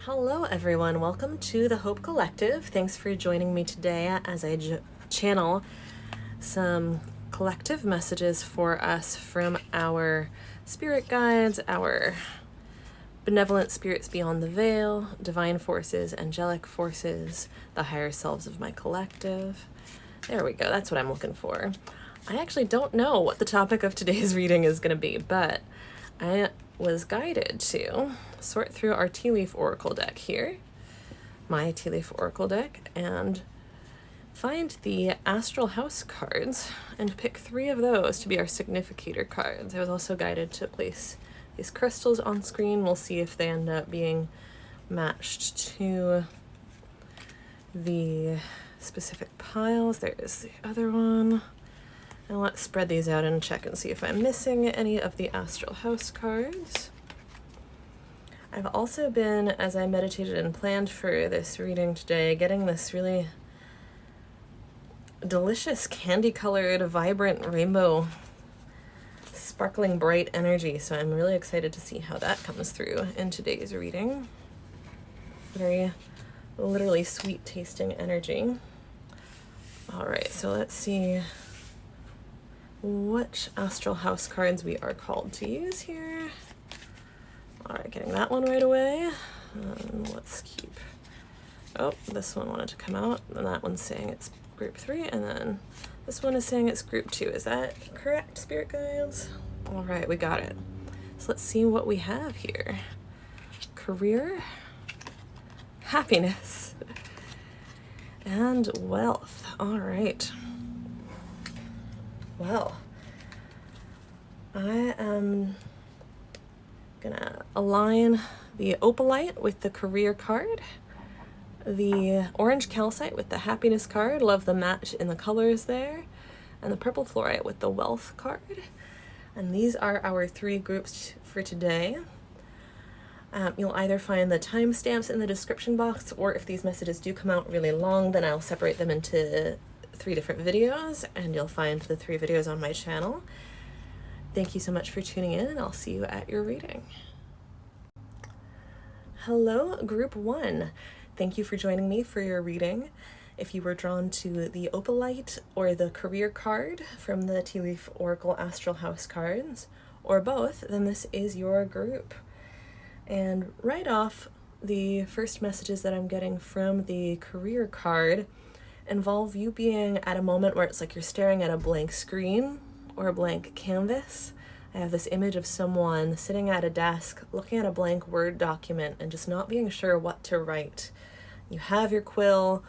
Hello everyone, welcome to the Hope Collective. Thanks for joining me today as I channel some collective messages for us from our spirit guides, our benevolent spirits beyond the veil, divine forces, angelic forces, the higher selves of my collective. There we go, that's what I'm looking for. I actually don't know what the topic of today's reading is going to be, but I was guided to sort through our tea leaf oracle deck here, my tea leaf oracle deck, and find the astral house cards and pick 3 of those to be our significator cards. I was also guided to place these crystals on screen. We'll see if they end up being matched to the specific piles. There is the other one. And let's spread these out and check and see if I'm missing any of the astral house cards. I've also been, as I meditated and planned for this reading today, getting this really delicious candy-colored, vibrant rainbow, sparkling bright energy. So I'm really excited to see how that comes through in today's reading. Very literally sweet tasting energy. All right, so let's see which astral house cards we are called to use here. All right, getting that one right away. Let's keep, oh, this one wanted to come out, and that one's saying it's group 3, and then this one is saying it's group 2. Is that correct, spirit guides? All right, we got it. So let's see what we have here. Career, happiness, and wealth. All right. Well, I am gonna align the opalite with the career card, the orange calcite with the happiness card, love the match in the colors there, and the purple fluorite with the wealth card. And these are our 3 groups for today. You'll either find the timestamps in the description box, or if these messages do come out really long, then I'll separate them into 3 different videos, and you'll find the 3 videos on my channel. Thank you so much for tuning in, and I'll see you at your reading. Hello, group 1. Thank you for joining me for your reading. If you were drawn to the opalite or the career card from the Tea Leaf Oracle Astral House cards, or both, then this is your group. And right off, the first messages that I'm getting from the career card involve you being at a moment where it's like you're staring at a blank screen or a blank canvas. I have this image of someone sitting at a desk looking at a blank Word document and just not being sure what to write. You have your quill,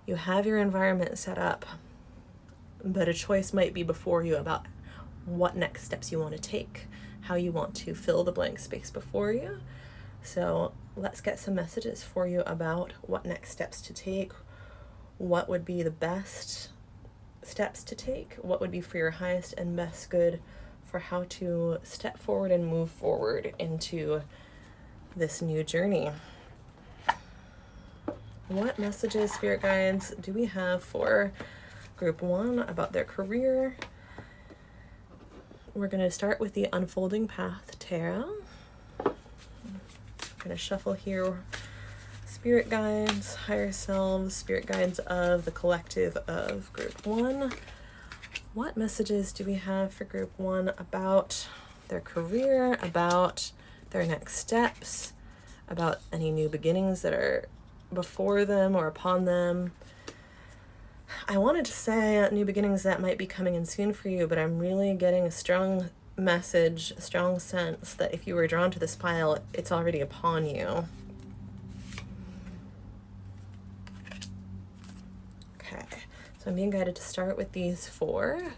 you have your environment set up, but a choice might be before you about what next steps you want to take, how you want to fill the blank space before you. So let's get some messages for you about what next steps to take, what would be the best steps to take, what would be for your highest and best good for how to step forward and move forward into this new journey. What messages, spirit guides, do we have for group 1 about their career? We're going to start with the Unfolding Path Tarot. I'm going to shuffle here. Spirit guides, higher selves, spirit guides of the collective of group 1. What messages do we have for group 1 about their career, about their next steps, about any new beginnings that are before them or upon them? I wanted to say new beginnings that might be coming in soon for you, but I'm really getting a strong message, a strong sense that if you were drawn to this pile, it's already upon you. So I'm being guided to start with these 4.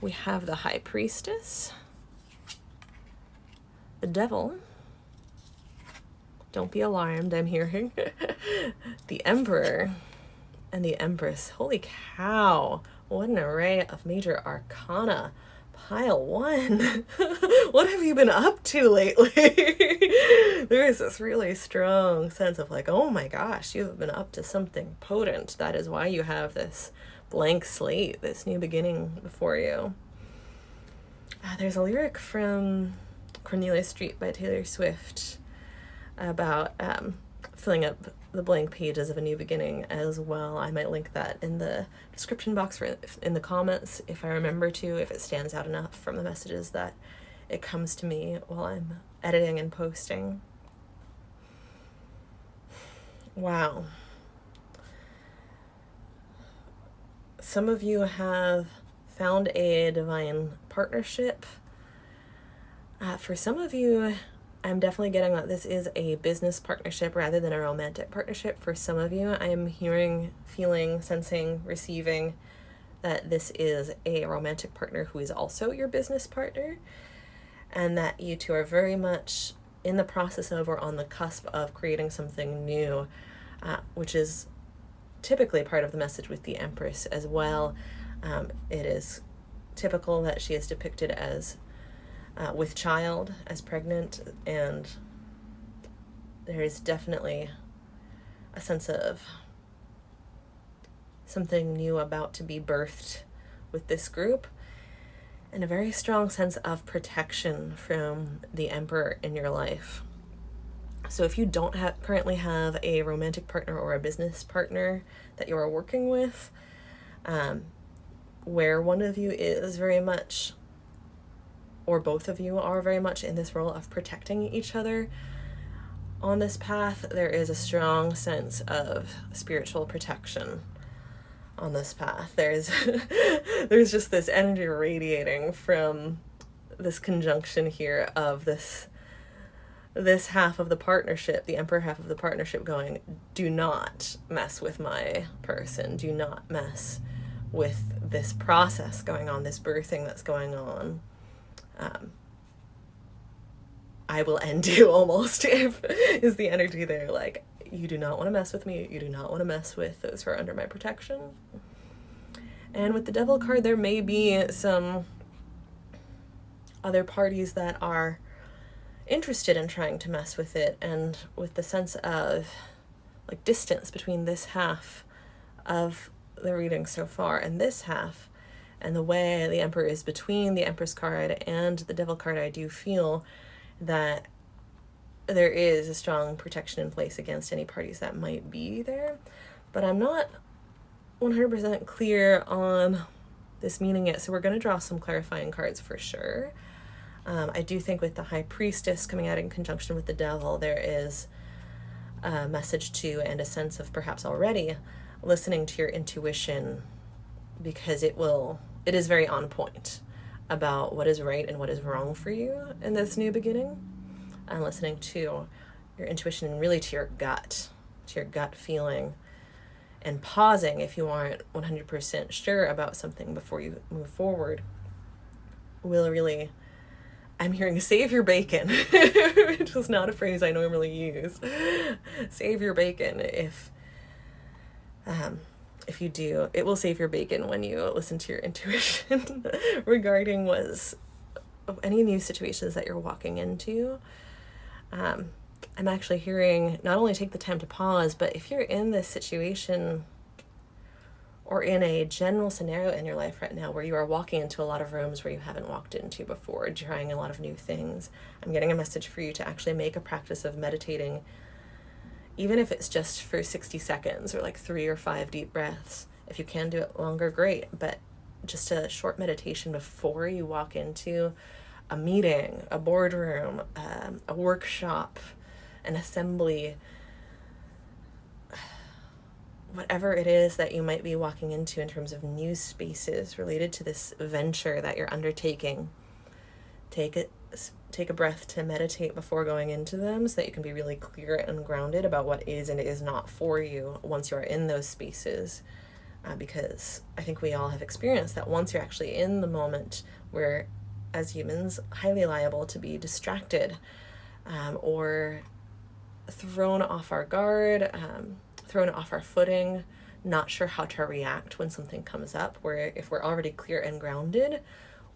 We have the High Priestess, the Devil, don't be alarmed, I'm hearing, the Emperor, and the Empress. Holy cow, what an array of major arcana. Pile 1. What have you been up to lately? There is this really strong sense of like, oh my gosh, you have been up to something potent. That is why you have this blank slate, this new beginning before you. There's a lyric from Cornelia Street by Taylor Swift about filling up the blank pages of a new beginning as well. I might link that in the description box or in the comments if I remember to, if it stands out enough from the messages that it comes to me while I'm editing and posting. Wow. Some of you have found a divine partnership. For some of you, I'm definitely getting that this is a business partnership rather than a romantic partnership. For some of you, I am hearing, feeling, sensing, receiving that this is a romantic partner who is also your business partner, and that you two are very much in the process of or on the cusp of creating something new, which is typically part of the message with the Empress as well. It is typical that she is depicted as with child, as pregnant, and there is definitely a sense of something new about to be birthed with this group, and a very strong sense of protection from the Emperor in your life. So if you don't currently have a romantic partner or a business partner that you are working with, where one of you is very much, or both of you are very much in this role of protecting each other on this path, there is a strong sense of spiritual protection on this path. There's just this energy radiating from this conjunction here of this half of the partnership, the Emperor half of the partnership, going, do not mess with my person, do not mess with this process going on, this birthing that's going on. I will end you almost, is the energy there. Like, you do not want to mess with me, you do not want to mess with those who are under my protection. And with the Devil card, there may be some other parties that are interested in trying to mess with it, and with the sense of like distance between this half of the reading so far and this half, and the way the Emperor is between the Empress card and the Devil card, I do feel that there is a strong protection in place against any parties that might be there. But I'm not 100% clear on this meaning yet, so we're going to draw some clarifying cards for sure. I do think with the High Priestess coming out in conjunction with the Devil, there is a message to, and a sense of perhaps already listening to your intuition, because it is very on point about what is right and what is wrong for you in this new beginning, and listening to your intuition and really to your gut feeling, and pausing if you aren't 100% sure about something before you move forward will really, I'm hearing save your bacon, which is not a phrase I normally use. Save your bacon. If you do, it will save your bacon when you listen to your intuition regarding any new situations that you're walking into. I'm actually hearing not only take the time to pause, but if you're in this situation or in a general scenario in your life right now where you are walking into a lot of rooms where you haven't walked into before, trying a lot of new things, I'm getting a message for you to actually make a practice of meditating, even if it's just for 60 seconds or like 3 or 5 deep breaths. If you can do it longer, great, but just a short meditation before you walk into a meeting, a boardroom, a workshop, an assembly, whatever it is that you might be walking into in terms of new spaces related to this venture that you're undertaking. Take a breath to meditate before going into them, so that you can be really clear and grounded about what is and is not for you once you are in those spaces. Because I think we all have experienced that once you're actually in the moment, we're, as humans, highly liable to be distracted, or thrown off our guard, thrown off our footing, not sure how to react when something comes up, where if we're already clear and grounded,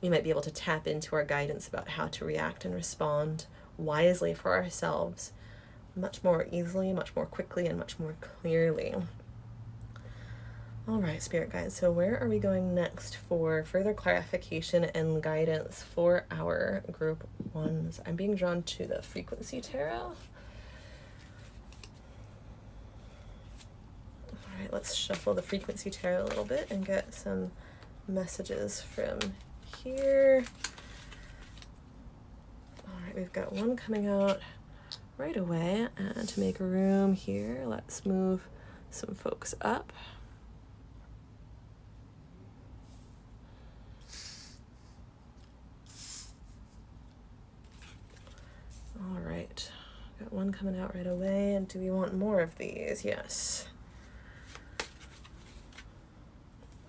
we might be able to tap into our guidance about how to react and respond wisely for ourselves much more easily, much more quickly, and much more clearly. All right, Spirit Guides, so where are we going next for further clarification and guidance for our group ones? I'm being drawn to the Frequency Tarot. let's shuffle the frequency tarot a little bit and get some messages from here. All right, we've got one coming out right away, and to make room here, let's move some folks up. All right, got one coming out right away, and do we want more of these? Yes.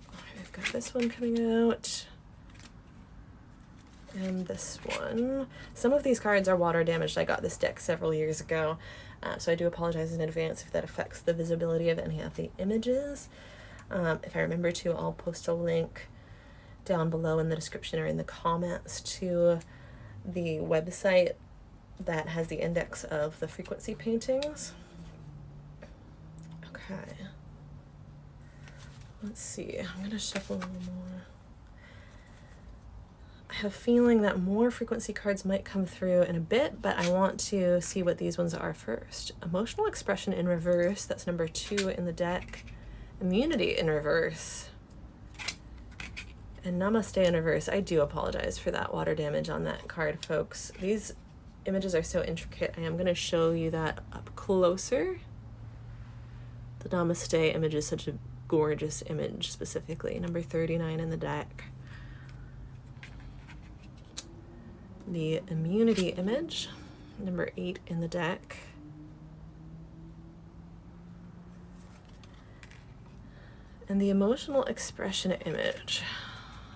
All right, we've got this one coming out. And this one. Some of these cards are water damaged. I got this deck several years ago, so I do apologize in advance if that affects the visibility of any of the images. If I remember to, I'll post a link down below in the description or in the comments to the website that has the index of the frequency paintings. Okay. Let's see. I'm going to shuffle a little more. I have a feeling that more frequency cards might come through in a bit, but I want to see what these ones are first. Emotional expression in reverse, that's number 2 in the deck. Immunity in reverse. And namaste in reverse. I do apologize for that water damage on that card, folks. These images are so intricate. I am going to show you that up closer. The namaste image is such a gorgeous image, specifically. Number 39 in the deck. The immunity image, number 8 in the deck. And the emotional expression image,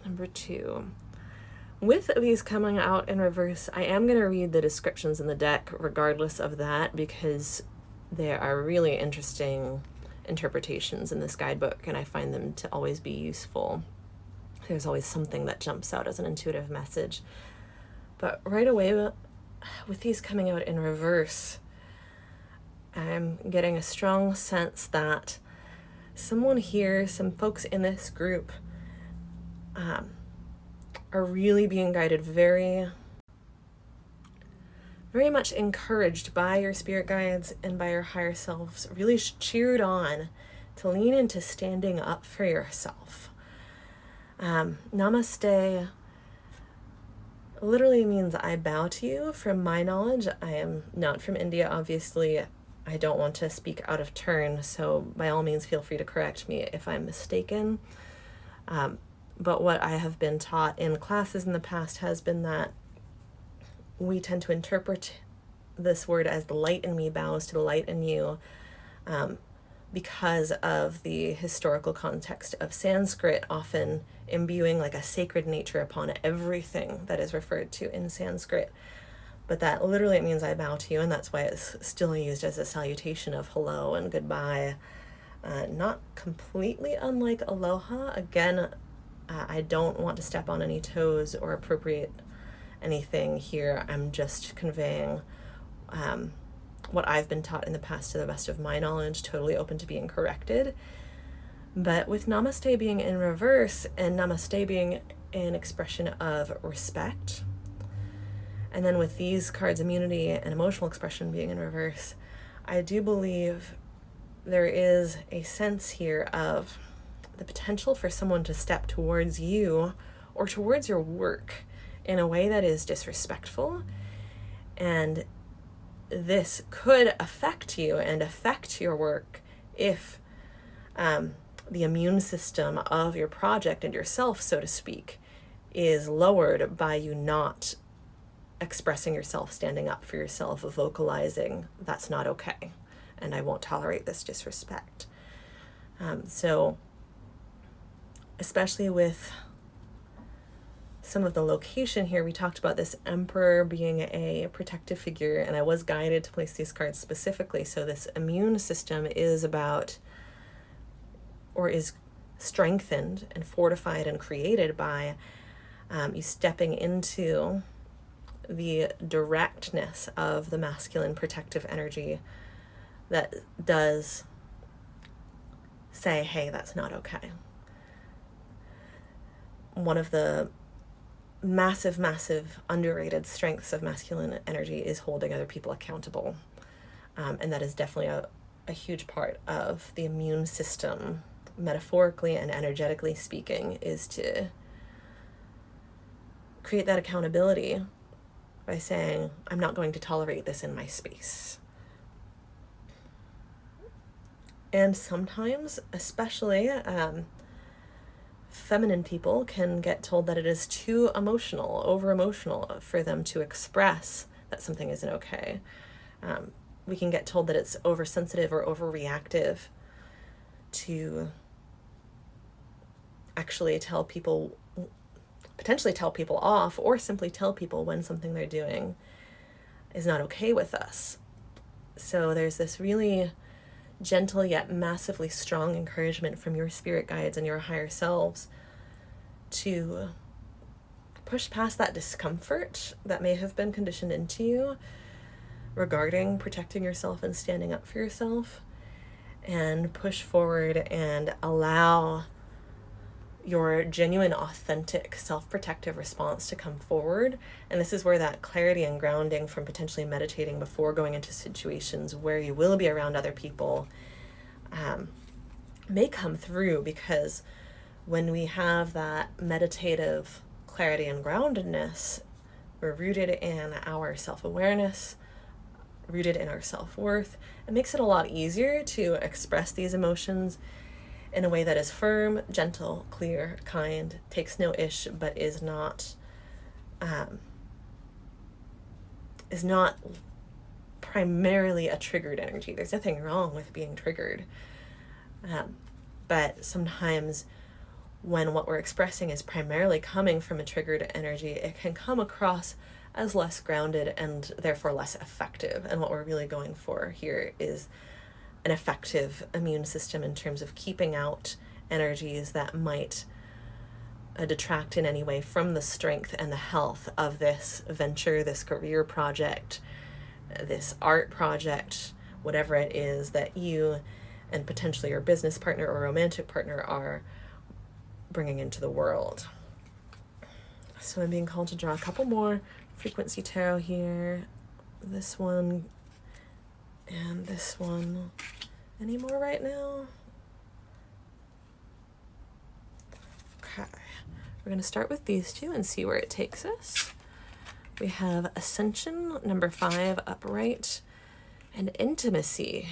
number 2. With these coming out in reverse, I am going to read the descriptions in the deck regardless of that, because there are really interesting interpretations in this guidebook, and I find them to always be useful. There's always something that jumps out as an intuitive message. But right away, with these coming out in reverse, I'm getting a strong sense that someone here, some folks in this group, are really being guided, very much encouraged by your spirit guides and by your higher selves, really cheered on to lean into standing up for yourself. Namaste literally means I bow to you. From my knowledge, I am not from India, obviously. I don't want to speak out of turn, so by all means feel free to correct me if I'm mistaken. But what I have been taught in classes in the past has been that we tend to interpret this word as the light in me bows to the light in you, because of the historical context of Sanskrit often imbuing like a sacred nature upon everything that is referred to in Sanskrit. But that literally it means I bow to you, and that's why it's still used as a salutation of hello and goodbye. Not completely unlike aloha. Again, I don't want to step on any toes or appropriate anything here. I'm just conveying what I've been taught in the past to the best of my knowledge, totally open to being corrected. But with namaste being in reverse and namaste being an expression of respect, and then with these cards, immunity and emotional expression being in reverse, I do believe there is a sense here of the potential for someone to step towards you or towards your work in a way that is disrespectful. And this could affect you and affect your work if the immune system of your project and yourself, so to speak, is lowered by you not expressing yourself, standing up for yourself, vocalizing, that's not okay, and I won't tolerate this disrespect. So especially with some of the location here, we talked about this emperor being a protective figure, and I was guided to place these cards specifically. So this immune system is about, or is strengthened and fortified and created by you stepping into the directness of the masculine protective energy that does say, hey, that's not okay. One of the massive underrated strengths of masculine energy is holding other people accountable. And that is definitely a huge part of the immune system, metaphorically and energetically speaking, is to create that accountability by saying, I'm not going to tolerate this in my space. And sometimes, especially feminine people, can get told that it is too emotional, over emotional, for them to express that something isn't okay. We can get told that it's oversensitive or overreactive to actually potentially tell people off, or simply tell people when something they're doing is not okay with us. So there's this really gentle yet massively strong encouragement from your spirit guides and your higher selves to push past that discomfort that may have been conditioned into you regarding protecting yourself and standing up for yourself, and push forward and allow your genuine, authentic, self-protective response to come forward. And this is where that clarity and grounding from potentially meditating before going into situations where you will be around other people may come through, because when we have that meditative clarity and groundedness, we're rooted in our self-awareness, rooted in our self-worth. It makes it a lot easier to express these emotions in a way that is firm, gentle, clear, kind, takes no ish, but is not primarily a triggered energy. There's nothing wrong with being triggered. But sometimes when what we're expressing is primarily coming from a triggered energy, it can come across as less grounded and therefore less effective. And what we're really going for here is an effective immune system in terms of keeping out energies that might detract in any way from the strength and the health of this venture, this career project, this art project, whatever it is that you and potentially your business partner or romantic partner are bringing into the world. So I'm being called to draw a couple more frequency tarot here. This one and this one. Any more right now? Okay. We're going to start with these two and see where it takes us. We have Ascension, number 5, upright, and Intimacy,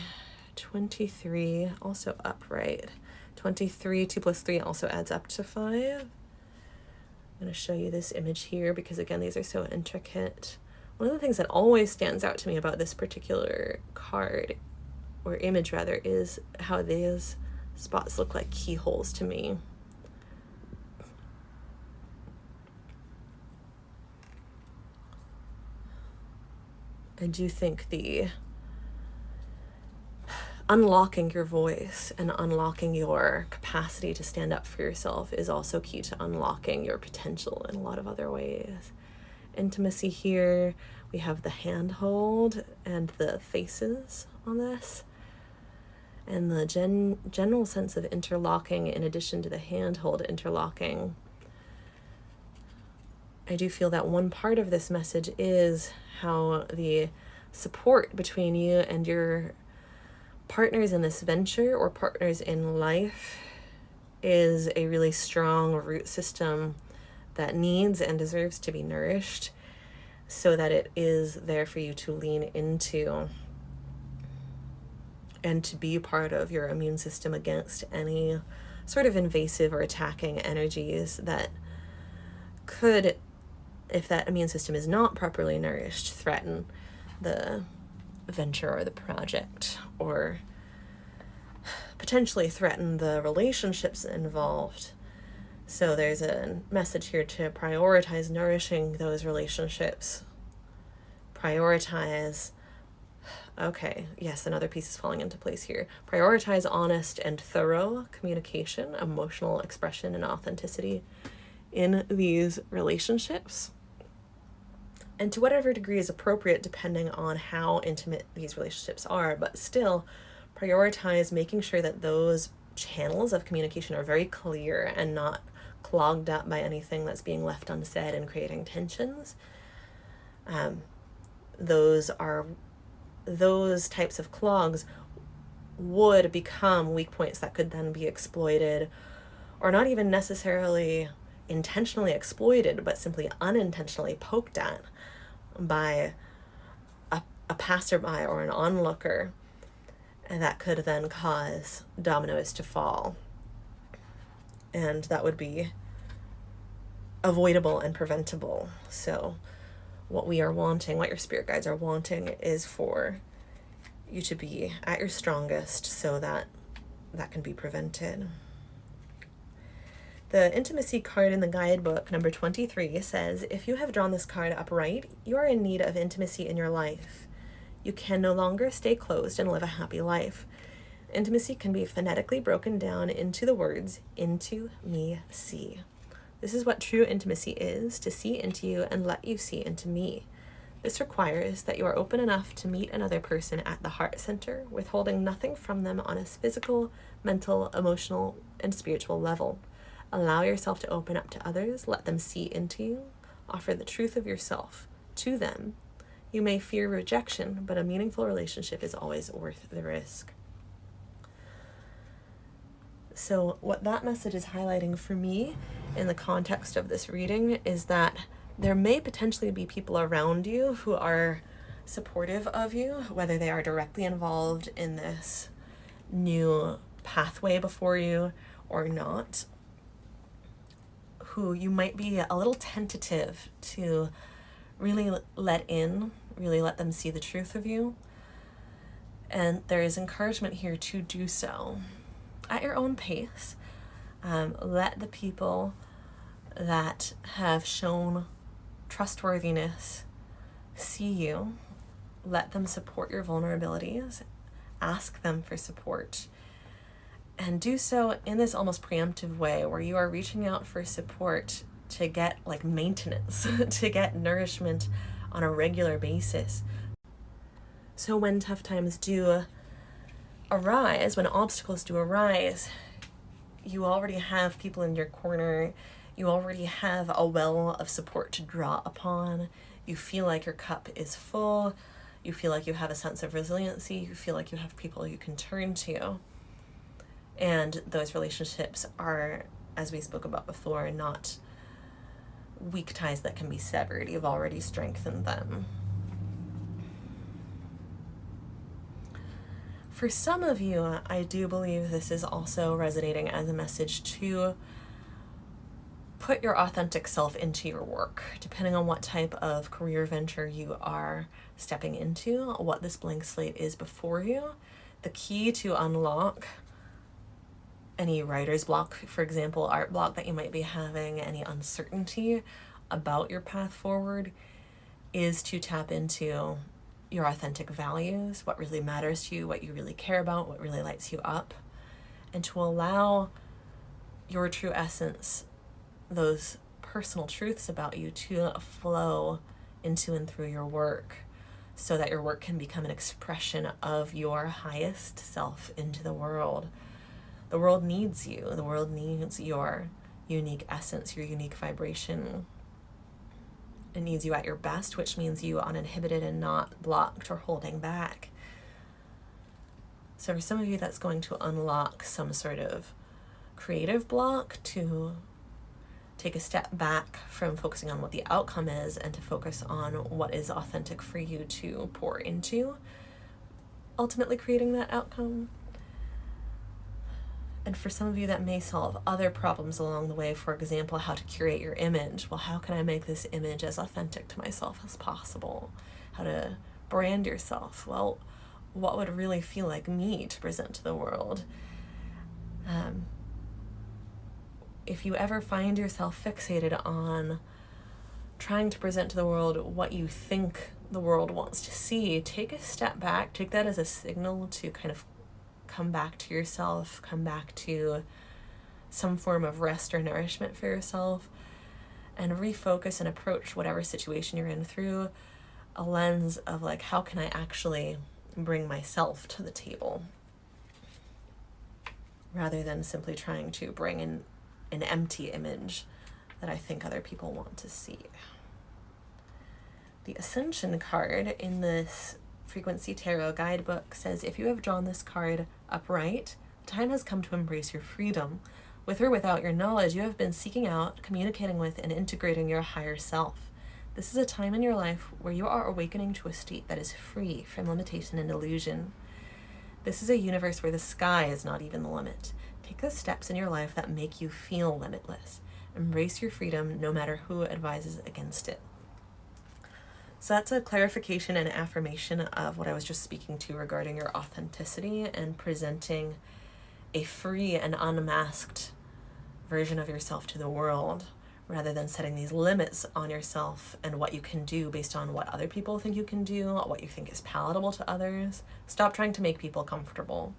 23, also upright. 23, 2 plus 3 also adds up to 5. I'm going to show you this image here because, again, these are so intricate. One of the things that always stands out to me about this particular card, or image rather, is how these spots look like keyholes to me. I do think the unlocking your voice and unlocking your capacity to stand up for yourself is also key to unlocking your potential in a lot of other ways. Intimacy here, we have the handhold and the faces on this, and the general sense of interlocking in addition to the handhold interlocking. I do feel that one part of this message is how the support between you and your partners in this venture or partners in life is a really strong root system that needs and deserves to be nourished, so that it is there for you to lean into and to be part of your immune system against any sort of invasive or attacking energies that could, if that immune system is not properly nourished, threaten the venture or the project, or potentially threaten the relationships involved. So there's a message here to prioritize nourishing those relationships. Prioritize, okay, yes, another piece is falling into place here. Prioritize honest and thorough communication, emotional expression, and authenticity in these relationships. And to whatever degree is appropriate depending on how intimate these relationships are, but still prioritize making sure that those channels of communication are very clear and not clogged up by anything that's being left unsaid and creating tensions. Those types of clogs would become weak points that could then be exploited, or not even necessarily intentionally exploited, but simply unintentionally poked at by a passerby or an onlooker, and that could then cause dominoes to fall. And that would be avoidable and preventable. So what we are wanting, what your spirit guides are wanting, is for you to be at your strongest so that that can be prevented. The intimacy card in the guidebook, number 23, says, if you have drawn this card upright, you are in need of intimacy in your life. You can no longer stay closed and live a happy life. Intimacy can be phonetically broken down into the words, into me, see. This is what true intimacy is, to see into you and let you see into me. This requires that you are open enough to meet another person at the heart center, withholding nothing from them on a physical, mental, emotional, and spiritual level. Allow yourself to open up to others, let them see into you, offer the truth of yourself to them. You may fear rejection, but a meaningful relationship is always worth the risk. So what that message is highlighting for me in the context of this reading is that there may potentially be people around you who are supportive of you, whether they are directly involved in this new pathway before you or not, who you might be a little tentative to really let in, really let them see the truth of you. And there is encouragement here to do so at your own pace. Let the people that have shown trustworthiness see you. Let them support your vulnerabilities. Ask them for support. And do so in this almost preemptive way where you are reaching out for support to get like maintenance, to get nourishment on a regular basis. So when tough times do arise, when obstacles do arise, you already have people in your corner. You already have a well of support to draw upon. You feel like your cup is full. You feel like you have a sense of resiliency. You feel like you have people you can turn to. And those relationships are, as we spoke about before, not weak ties that can be severed. You've already strengthened them. For some of you, I do believe this is also resonating as a message to put your authentic self into your work, depending on what type of career venture you are stepping into, what this blank slate is before you. The key to unlock any writer's block, for example, art block that you might be having, any uncertainty about your path forward, is to tap into your authentic values, what really matters to you, what you really care about, what really lights you up, and to allow your true essence, those personal truths about you, to flow into and through your work so that your work can become an expression of your highest self into the world. The world needs you. The world needs your unique essence, your unique vibration. It needs you at your best, which means you uninhibited and not blocked or holding back. So for some of you, that's going to unlock some sort of creative block, to take a step back from focusing on what the outcome is and to focus on what is authentic for you to pour into, ultimately creating that outcome. And for some of you, that may solve other problems along the way. For example, how to curate your image. Well, how can I make this image as authentic to myself as possible? How to brand yourself. Well, what would really feel like me to present to the world? If you ever find yourself fixated on trying to present to the world what you think the world wants to see, take a step back. Take that as a signal to kind of come back to yourself, come back to some form of rest or nourishment for yourself, and refocus and approach whatever situation you're in through a lens of like, how can I actually bring myself to the table, rather than simply trying to bring in an empty image that I think other people want to see. The Ascension card in this Frequency Tarot Guidebook says, if you have drawn this card upright, the time has come to embrace your freedom. With or without your knowledge, you have been seeking out, communicating with, and integrating your higher self. This is a time in your life where you are awakening to a state that is free from limitation and illusion. This is a universe where the sky is not even the limit. Take the steps in your life that make you feel limitless. Embrace your freedom no matter who advises against it. So that's a clarification and affirmation of what I was just speaking to regarding your authenticity and presenting a free and unmasked version of yourself to the world, rather than setting these limits on yourself and what you can do based on what other people think you can do, what you think is palatable to others. Stop trying to make people comfortable.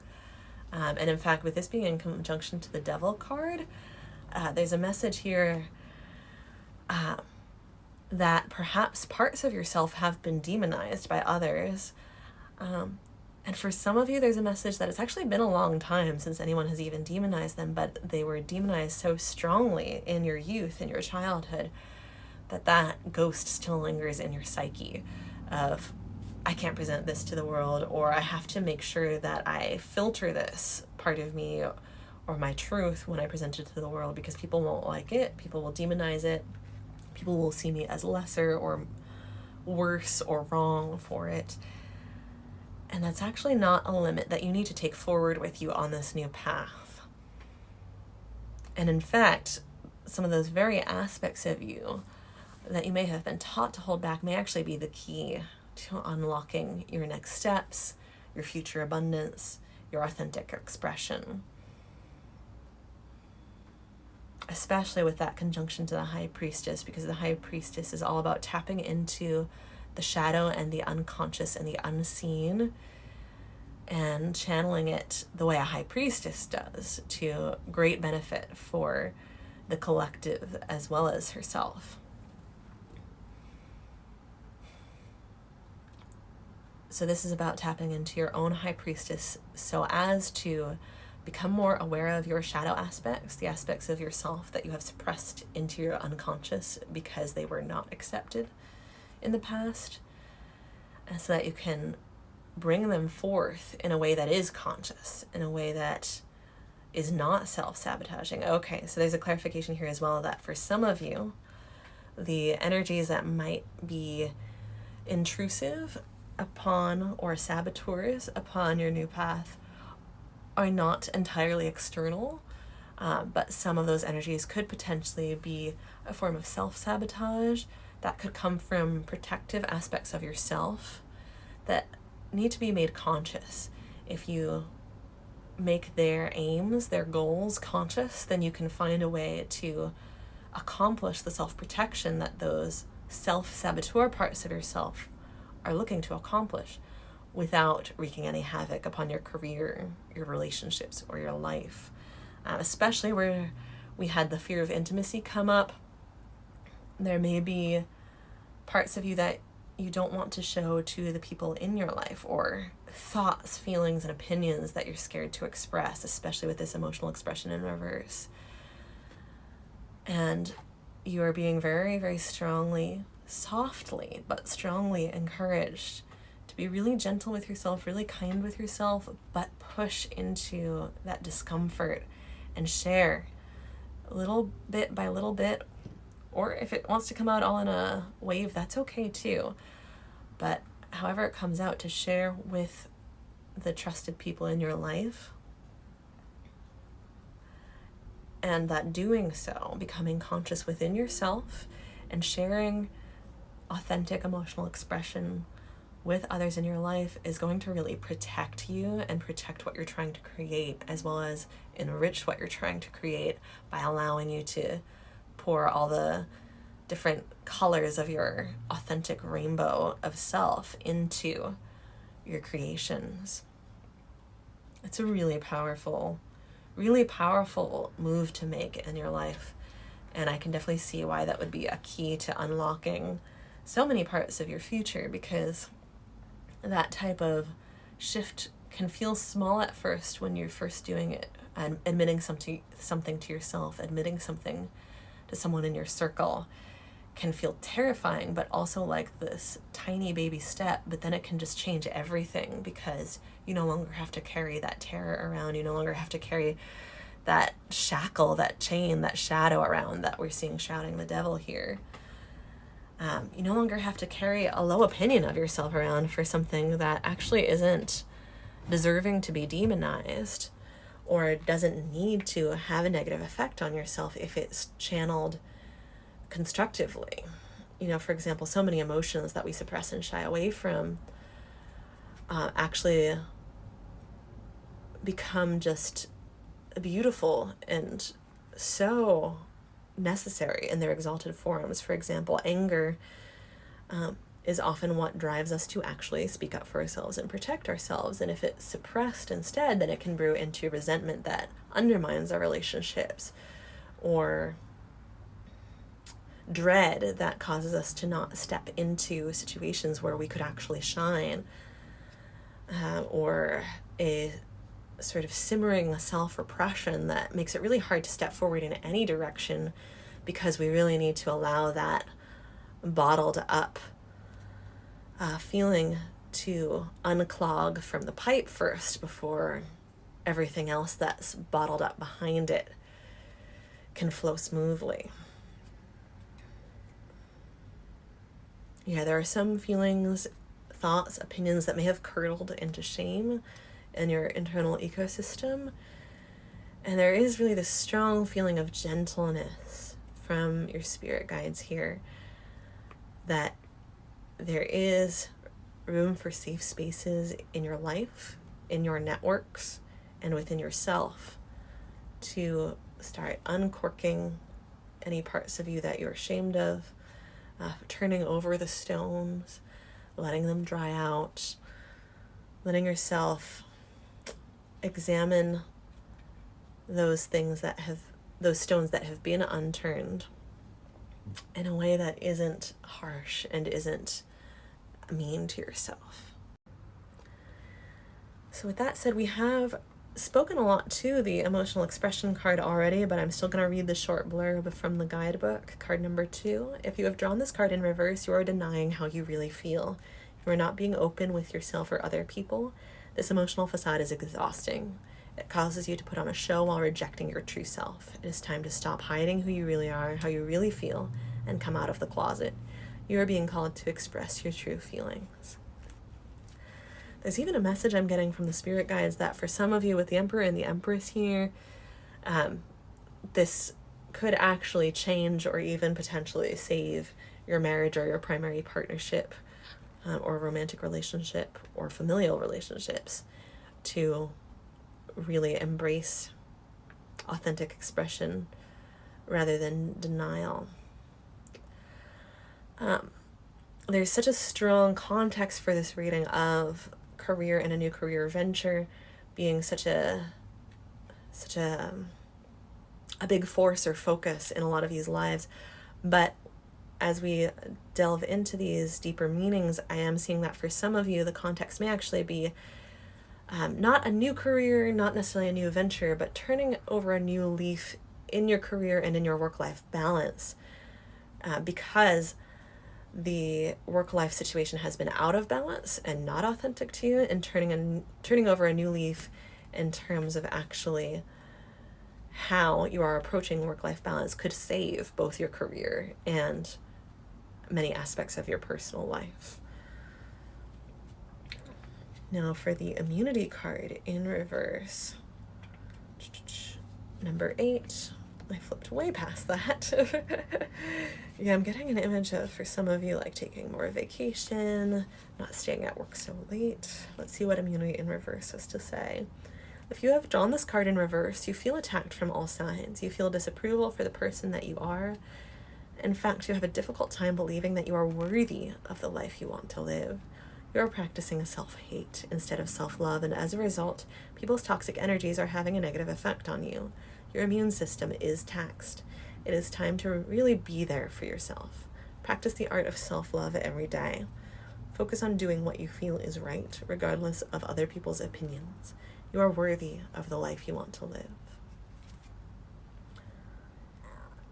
And in fact, with this being in conjunction to the Devil card, there's a message here that perhaps parts of yourself have been demonized by others. And for some of you, there's a message that it's actually been a long time since anyone has even demonized them, but they were demonized so strongly in your youth, in your childhood, that ghost still lingers in your psyche of, I can't present this to the world, or I have to make sure that I filter this part of me or my truth when I present it to the world, because people won't like it, people will demonize it, people will see me as lesser or worse or wrong for it. And that's actually not a limit that you need to take forward with you on this new path. And in fact, some of those very aspects of you that you may have been taught to hold back may actually be the key to unlocking your next steps, your future abundance, your authentic expression. Especially with that conjunction to the High Priestess, because the High Priestess is all about tapping into the shadow and the unconscious and the unseen, and channeling it the way a High Priestess does, to great benefit for the collective as well as herself. So this is about tapping into your own High Priestess so as to become more aware of your shadow aspects, the aspects of yourself that you have suppressed into your unconscious because they were not accepted in the past, and so that you can bring them forth in a way that is conscious, in a way that is not self-sabotaging. Okay, so there's a clarification here as well that for some of you, the energies that might be intrusive upon or saboteurs upon your new path are not entirely external, but some of those energies could potentially be a form of self-sabotage that could come from protective aspects of yourself that need to be made conscious. If you make their aims, their goals conscious, then you can find a way to accomplish the self-protection that those self-saboteur parts of yourself are looking to accomplish without wreaking any havoc upon your career, your relationships, or your life. Especially where we had the fear of intimacy come up. There may be parts of you that you don't want to show to the people in your life, or thoughts, feelings, and opinions that you're scared to express, especially with this emotional expression in reverse. And you are being very, very strongly, softly, but strongly encouraged to be really gentle with yourself, really kind with yourself, but push into that discomfort and share little bit by little bit. Or if it wants to come out all in a wave, that's okay too. But however it comes out, to share with the trusted people in your life. And that doing so, becoming conscious within yourself and sharing authentic emotional expression with others in your life is going to really protect you and protect what you're trying to create, as well as enrich what you're trying to create by allowing you to pour all the different colors of your authentic rainbow of self into your creations. It's a really powerful move to make in your life. And I can definitely see why that would be a key to unlocking so many parts of your future, because that type of shift can feel small at first when you're first doing it, and admitting something to yourself, admitting something to someone in your circle. can feel terrifying, but also like this tiny baby step, but then it can just change everything, because you no longer have to carry that terror around. You no longer have to carry that shackle, that chain, that shadow around that we're seeing shrouding the devil here. You no longer have to carry a low opinion of yourself around for something that actually isn't deserving to be demonized, or doesn't need to have a negative effect on yourself if it's channeled constructively. You know, for example, so many emotions that we suppress and shy away from actually become just beautiful and so necessary in their exalted forms. For example, anger is often what drives us to actually speak up for ourselves and protect ourselves. And if it's suppressed instead, then it can brew into resentment that undermines our relationships, or dread that causes us to not step into situations where we could actually shine, or a sort of simmering self-repression that makes it really hard to step forward in any direction, because we really need to allow that bottled up feeling to unclog from the pipe first, before everything else that's bottled up behind it can flow smoothly. Yeah, there are some feelings, thoughts, opinions that may have curdled into shame in your internal ecosystem. And there is really this strong feeling of gentleness from your spirit guides here, that there is room for safe spaces in your life, in your networks, and within yourself, to start uncorking any parts of you that you're ashamed of, turning over the stones, letting them dry out, letting yourself examine those stones that have been unturned in a way that isn't harsh and isn't mean to yourself. So with that said, we have spoken a lot to the emotional expression card already, but I'm still going to read the short blurb from the guidebook, card number 2. If you have drawn this card in reverse, you are denying how you really feel. You are not being open with yourself or other people. This emotional facade is exhausting. It causes you to put on a show while rejecting your true self. It is time to stop hiding who you really are, how you really feel, and come out of the closet. You are being called to express your true feelings. There's even a message I'm getting from the spirit guides that for some of you with the Emperor and the Empress here, this could actually change or even potentially save your marriage or your primary partnership, or romantic relationship or familial relationships, to really embrace authentic expression rather than denial. There's such a strong context for this reading of career and a new career venture being such a big force or focus in a lot of these lives. But as we delve into these deeper meanings, I am seeing that for some of you, the context may actually be not a new career, not necessarily a new venture, but turning over a new leaf in your career and in your work-life balance, because the work-life situation has been out of balance and not authentic to you, and turning over a new leaf in terms of actually how you are approaching work-life balance could save both your career and many aspects of your personal life. Now for the immunity card in reverse, number 8. I flipped way past that. Yeah, I'm getting an image of, for some of you, like taking more vacation, not staying at work so late. Let's see what immunity in reverse has to say. If you have drawn this card in reverse, you feel attacked from all sides. You feel disapproval for the person that you are. In fact, you have a difficult time believing that you are worthy of the life you want to live. You are practicing a self-hate instead of self-love, and as a result, people's toxic energies are having a negative effect on you. Your immune system is taxed. It is time to really be there for yourself. Practice the art of self-love every day. Focus on doing what you feel is right, regardless of other people's opinions. You are worthy of the life you want to live.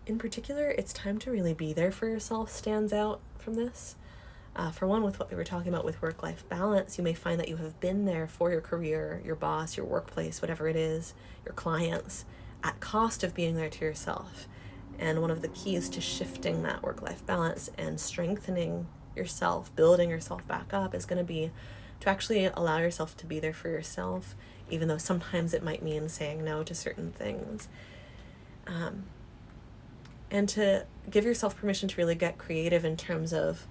In particular, it's time to really be there for yourself stands out from this. For one, with what we were talking about with work-life balance, you may find that you have been there for your career, your boss, your workplace, whatever it is, your clients, at cost of being there to yourself. And one of the keys to shifting that work-life balance and strengthening yourself, building yourself back up, is going to be to actually allow yourself to be there for yourself, even though sometimes it might mean saying no to certain things. And to give yourself permission to really get creative in terms of,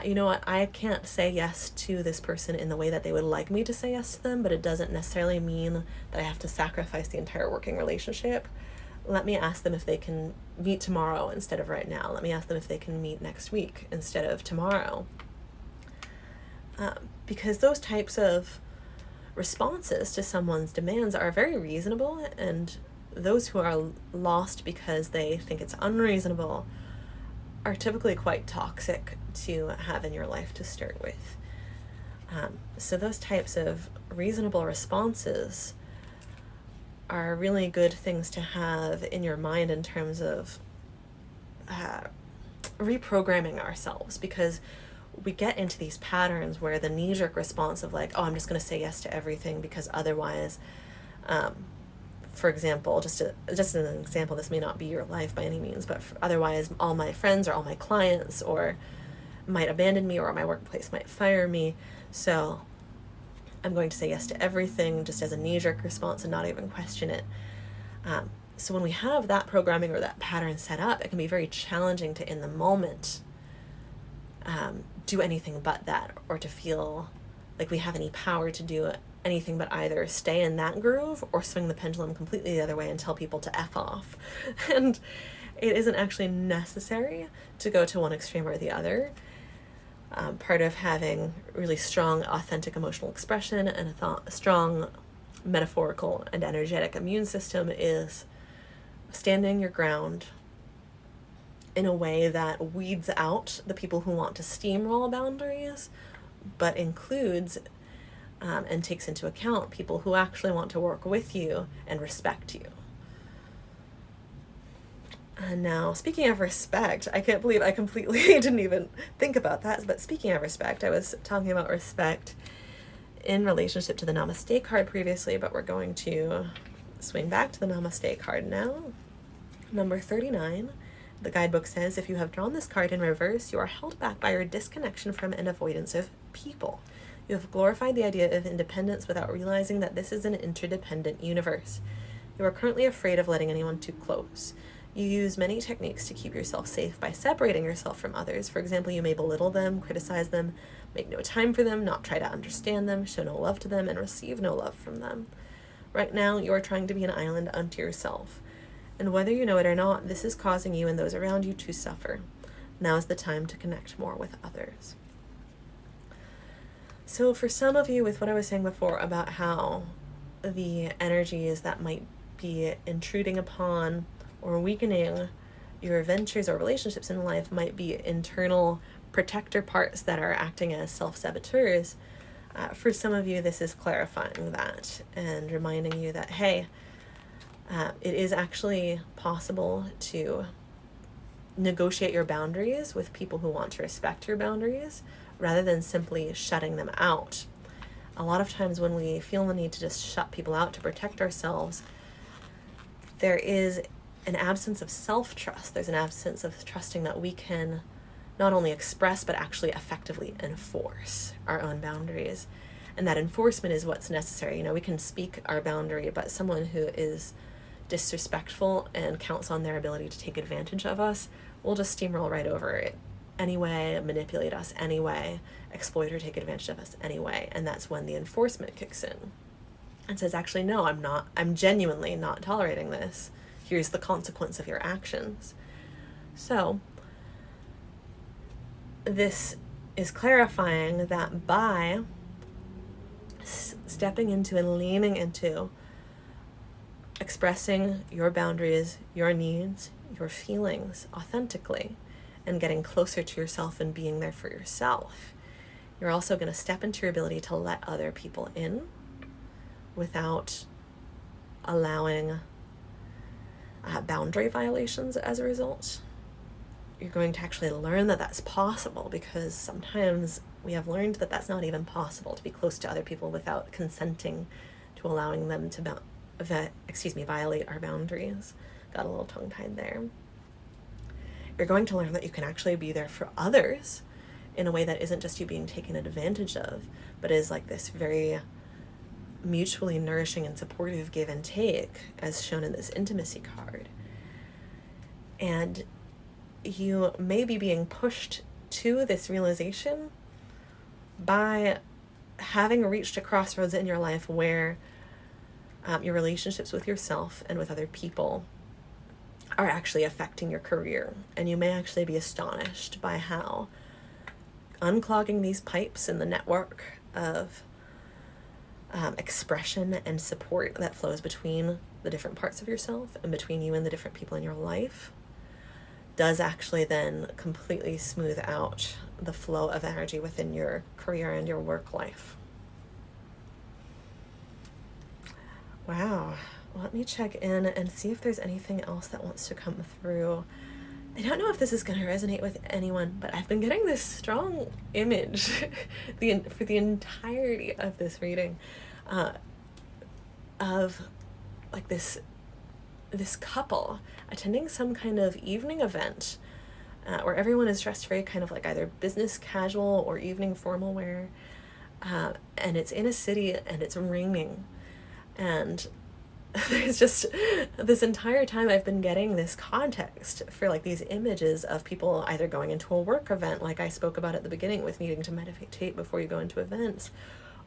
you know what, I can't say yes to this person in the way that they would like me to say yes to them, but it doesn't necessarily mean that I have to sacrifice the entire working relationship. Let me ask them if they can meet tomorrow instead of right now. Let me ask them if they can meet next week instead of tomorrow. Because those types of responses to someone's demands are very reasonable, and those who are lost because they think it's unreasonable are typically quite toxic to have in your life to start with. So those types of reasonable responses are really good things to have in your mind in terms of reprogramming ourselves, because we get into these patterns where the knee-jerk response of like, oh, I'm just going to say yes to everything because otherwise, for example, just an example, this may not be your life by any means, but otherwise all my friends or all my clients or might abandon me, or my workplace might fire me, so I'm going to say yes to everything just as a knee-jerk response and not even question it. So when we have that programming or that pattern set up, it can be very challenging to, in the moment, do anything but that, or to feel like we have any power to do anything but either stay in that groove or swing the pendulum completely the other way and tell people to F off. And it isn't actually necessary to go to one extreme or the other. Part of having really strong, authentic emotional expression and a strong metaphorical and energetic immune system is standing your ground in a way that weeds out the people who want to steamroll boundaries, but includes and takes into account people who actually want to work with you and respect you. And now, speaking of respect, I can't believe I completely didn't even think about that, but speaking of respect, I was talking about respect in relationship to the Namaste card previously, but we're going to swing back to the Namaste card now. Number 39, the guidebook says, if you have drawn this card in reverse, you are held back by your disconnection from and avoidance of people. You have glorified the idea of independence without realizing that this is an interdependent universe. You are currently afraid of letting anyone too close. You use many techniques to keep yourself safe by separating yourself from others. For example, you may belittle them, criticize them, make no time for them, not try to understand them, show no love to them, and receive no love from them. Right now, you are trying to be an island unto yourself. And whether you know it or not, this is causing you and those around you to suffer. Now is the time to connect more with others. So for some of you, with what I was saying before about how the energies that might be intruding upon or weakening your ventures or relationships in life might be internal protector parts that are acting as self-saboteurs, for some of you, this is clarifying that and reminding you that, hey, it is actually possible to negotiate your boundaries with people who want to respect your boundaries rather than simply shutting them out. A lot of times when we feel the need to just shut people out to protect ourselves, there is an absence of self-trust. There's an absence of trusting that we can not only express but actually effectively enforce our own boundaries. And that enforcement is what's necessary. You know, we can speak our boundary, but someone who is disrespectful and counts on their ability to take advantage of us will just steamroll right over it anyway, manipulate us anyway, exploit or take advantage of us anyway. And that's when the enforcement kicks in and says, actually, no, I'm genuinely not tolerating this. Here's the consequence of your actions. So this is clarifying that by stepping into and leaning into expressing your boundaries, your needs, your feelings authentically, and getting closer to yourself and being there for yourself, you're also going to step into your ability to let other people in without allowing boundary violations as a result. You're going to actually learn that that's possible, because sometimes we have learned that that's not even possible, to be close to other people without consenting to allowing them to violate our boundaries. Got a little tongue-tied there. You're going to learn that you can actually be there for others in a way that isn't just you being taken advantage of, but is like this very mutually nourishing and supportive give and take, as shown in this intimacy card. And you may be being pushed to this realization by having reached a crossroads in your life where your relationships with yourself and with other people are actually affecting your career. And you may actually be astonished by how unclogging these pipes in the network of expression and support that flows between the different parts of yourself and between you and the different people in your life does actually then completely smooth out the flow of energy within your career and your work life. Wow. Let me check in and see if there's anything else that wants to come through. I don't know if this is going to resonate with anyone, but I've been getting this strong image for the entirety of this reading of like this couple attending some kind of evening event where everyone is dressed very kind of like either business casual or evening formal wear, and it's in a city and it's raining, and there's just this entire time I've been getting this context for like these images of people either going into a work event, like I spoke about at the beginning with needing to meditate before you go into events,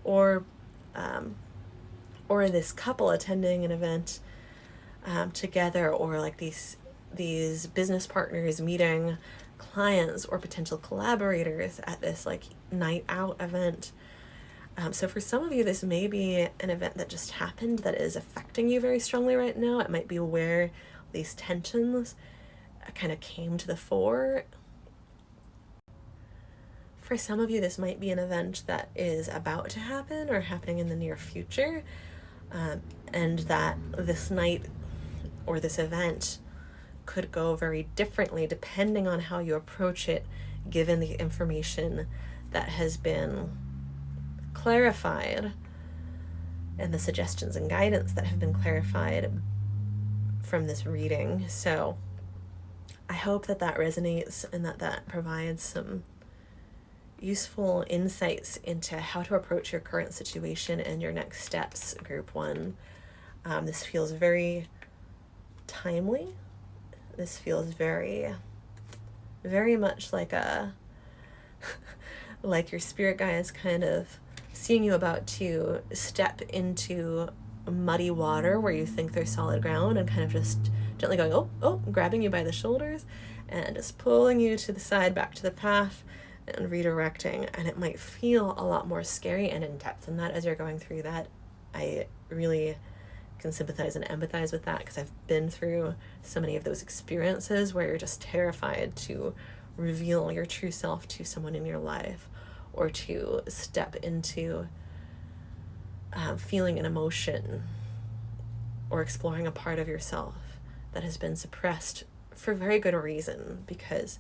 or this couple attending an event together, or like these business partners meeting clients or potential collaborators at this like night out event. So for some of you, this may be an event that just happened that is affecting you very strongly right now. It might be where these tensions kind of came to the fore. For some of you, this might be an event that is about to happen or happening in the near future, and that this night or this event could go very differently depending on how you approach it, given the information that has been clarified and the suggestions and guidance that have been clarified from this reading. So I hope that resonates and that provides some useful insights into how to approach your current situation and your next steps, Group 1. This feels very timely. This feels very, very much like like your spirit guides kind of seeing you about to step into muddy water where you think there's solid ground, and kind of just gently going, oh, grabbing you by the shoulders and just pulling you to the side, back to the path, and redirecting. And it might feel a lot more scary and in depth than that as you're going through that. I really can sympathize and empathize with that, because I've been through so many of those experiences where you're just terrified to reveal your true self to someone in your life, or to step into feeling an emotion or exploring a part of yourself that has been suppressed for very good reason, because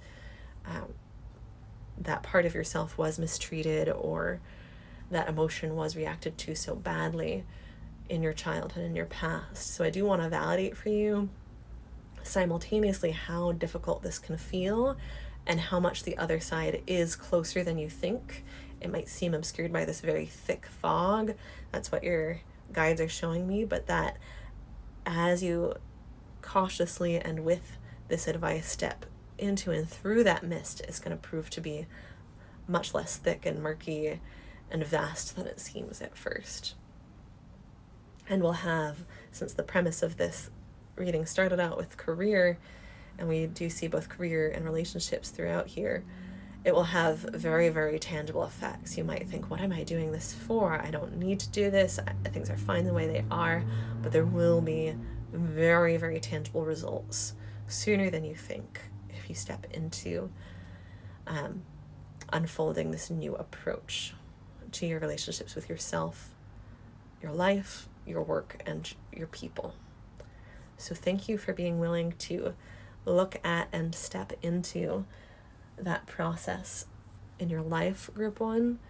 that part of yourself was mistreated, or that emotion was reacted to so badly in your childhood and your past. So I do want to validate for you simultaneously how difficult this can feel and how much the other side is closer than you think. It might seem obscured by this very thick fog. That's what your guides are showing me, but that as you cautiously and with this advice step into and through that mist, it's going to prove to be much less thick and murky and vast than it seems at first. And we'll have, since the premise of this reading started out with career, and we do see both career and relationships throughout here, it will have very, very tangible effects. You might think, what am I doing this for? I don't need to do this. Things are fine the way they are. But there will be very, very tangible results sooner than you think if you step into unfolding this new approach to your relationships with yourself, your life, your work, and your people. So thank you for being willing to look at and step into that process in your life, Group 1.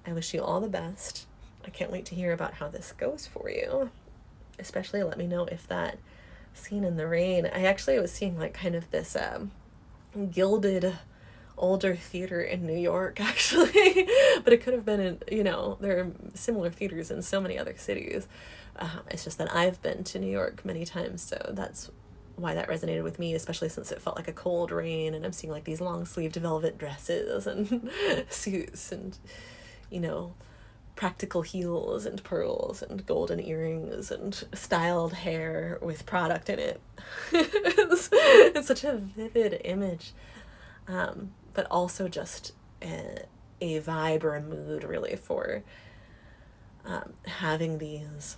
I wish you all the best. I can't wait to hear about how this goes for you. Especially let me know if that scene in the rain, I actually was seeing like kind of this gilded older theater in New York, actually. But it could have been in, you know, there are similar theaters in so many other cities. It's just that I've been to New York many times, so that's why that resonated with me, especially since it felt like a cold rain, and I'm seeing like these long-sleeved velvet dresses and suits and, you know, practical heels and pearls and golden earrings and styled hair with product in it. It's such a vivid image, but also just a vibe or a mood, really, for having these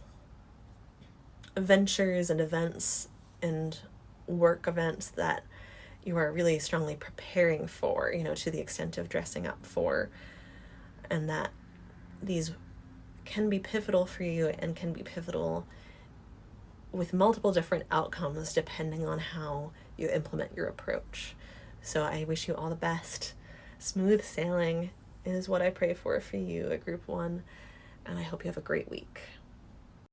ventures and events and work events that you are really strongly preparing for, you know, to the extent of dressing up for, and that these can be pivotal for you and can be pivotal with multiple different outcomes depending on how you implement your approach. So I wish you all the best. Smooth sailing is what I pray for you at Group 1, and I hope you have a great week.